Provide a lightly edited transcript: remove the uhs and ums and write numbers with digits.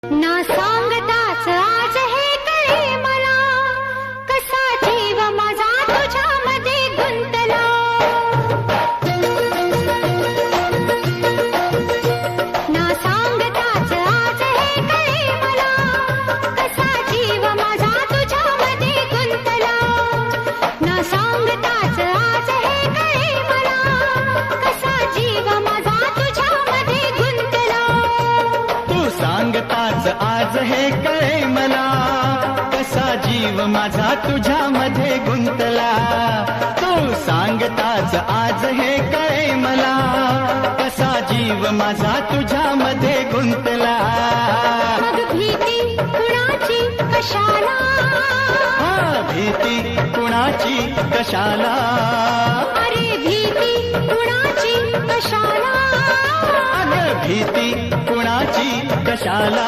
ना सांगताच आज हे कळे मला, कसा जीव माझा तुझ्यामध्ये गुंतला. ना सांगताच आज हे कळे मला, कसा जीव माझा तुझ्यामध्ये गुंतला. ना सांगताच आज हे कळे मला, कसा जीव माझा तुझ्यामध्ये गुंतला. तू सांगताच आज हे कळे मला, कसा जीव माझा तुझ्यामध्ये गुंतला. तू सांगताच आज हे कळे मला, कसा जीव माझा तुझ्यामध्ये गुंतला. मग भीती कुणाची कशाला, भीती कुणाची कशाला. अरे भीती कुणाची कशाला, अगं भीती कुणाची कशाला.